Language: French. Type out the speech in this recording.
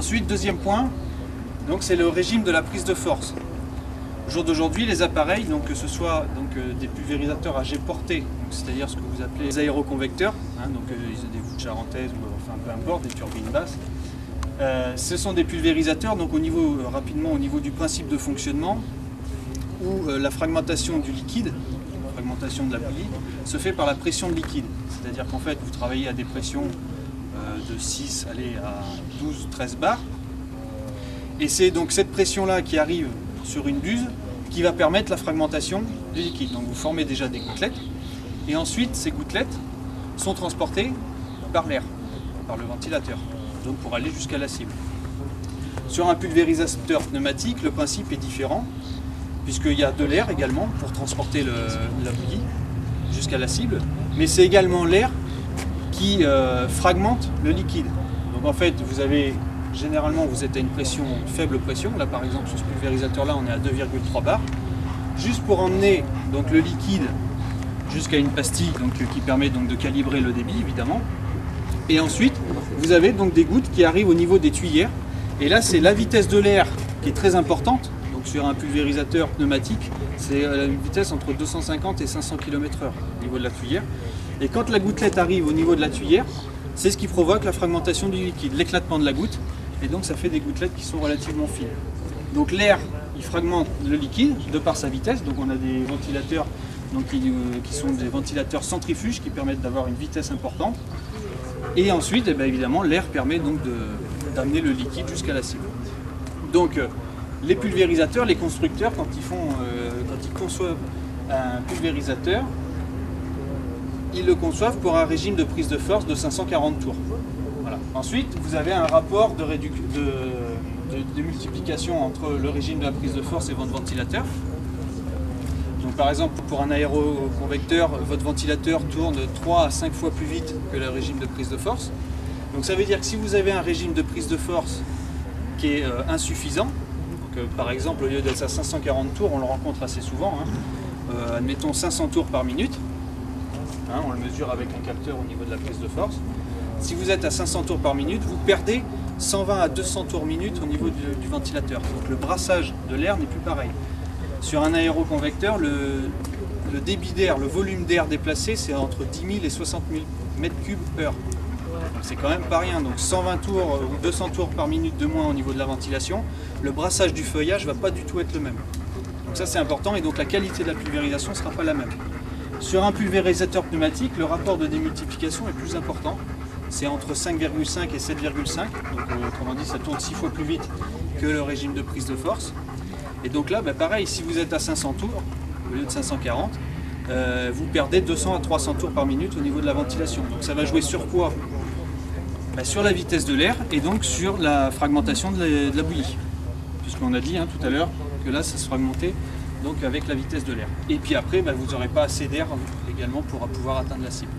Ensuite, deuxième point, c'est le régime de la prise de force. Au jour d'aujourd'hui, les appareils, que ce soit des pulvérisateurs à jet porté, c'est-à-dire ce que vous appelez les aéroconvecteurs, ils ont des voûtes charentaises ou enfin peu importe, des turbines basses. Ce sont des pulvérisateurs, rapidement au niveau du principe de fonctionnement, où la fragmentation du liquide, la fragmentation de la bouillie, se fait par la pression de liquide. C'est-à-dire qu'en fait, vous travaillez à des pressions de 6 à 12, 13 bars. Et c'est donc cette pression-là qui arrive sur une buse qui va permettre la fragmentation du liquide. Donc vous formez déjà des gouttelettes et ensuite ces gouttelettes sont transportées par l'air, par le ventilateur, donc pour aller jusqu'à la cible. Sur un pulvérisateur pneumatique, le principe est différent puisqu'il y a de l'air également pour transporter la bouillie jusqu'à la cible, mais c'est également l'air qui fragmente le liquide. Donc en fait, généralement, vous êtes à une faible pression. Là, par exemple, sur ce pulvérisateur-là, on est à 2,3 bars. Juste pour emmener le liquide jusqu'à une pastille qui permet de calibrer le débit, évidemment. Et ensuite, vous avez des gouttes qui arrivent au niveau des tuyères. Et là, c'est la vitesse de l'air qui est très importante. Donc sur un pulvérisateur pneumatique, c'est une vitesse entre 250 et 500 km/h au niveau de la tuyère. Et quand la gouttelette arrive au niveau de la tuyère, c'est ce qui provoque la fragmentation du liquide, l'éclatement de la goutte. Et donc ça fait des gouttelettes qui sont relativement fines. Donc l'air, il fragmente le liquide de par sa vitesse. Donc on a des ventilateurs qui sont des ventilateurs centrifuges qui permettent d'avoir une vitesse importante. Et ensuite, évidemment, l'air permet d'amener le liquide jusqu'à la cible. Donc les pulvérisateurs, les constructeurs, quand ils conçoivent un pulvérisateur, ils le conçoivent pour un régime de prise de force de 540 tours. Voilà. Ensuite, vous avez un rapport de multiplication entre le régime de la prise de force et votre ventilateur. Donc, par exemple, pour un aéroconvecteur, votre ventilateur tourne 3 à 5 fois plus vite que le régime de prise de force. Donc ça veut dire que si vous avez un régime de prise de force qui est insuffisant, par exemple, au lieu d'être à 540 tours, on le rencontre assez souvent, admettons 500 tours par minute, on le mesure avec un capteur au niveau de la prise de force. Si vous êtes à 500 tours par minute, vous perdez 120 à 200 tours minute au niveau du ventilateur. Donc le brassage de l'air n'est plus pareil. Sur un aéroconvecteur, le débit d'air, le volume d'air déplacé, c'est entre 10 000 et 60 000 m3 heure. Donc c'est quand même pas rien. Donc 120 tours ou 200 tours par minute de moins au niveau de la ventilation, le brassage du feuillage ne va pas du tout être le même. Donc ça c'est important et donc la qualité de la pulvérisation ne sera pas la même. Sur un pulvérisateur pneumatique, le rapport de démultiplication est plus important. C'est entre 5,5 et 7,5. Donc autrement dit, ça tourne 6 fois plus vite que le régime de prise de force. Et donc là, pareil, si vous êtes à 500 tours, au lieu de 540, vous perdez 200 à 300 tours par minute au niveau de la ventilation. Donc ça va jouer sur quoi? Sur la vitesse de l'air et donc sur la fragmentation de la bouillie. Puisqu'on a dit tout à l'heure que là, ça se fragmentait avec la vitesse de l'air. Et puis après, vous n'aurez pas assez d'air également pour pouvoir atteindre la cible.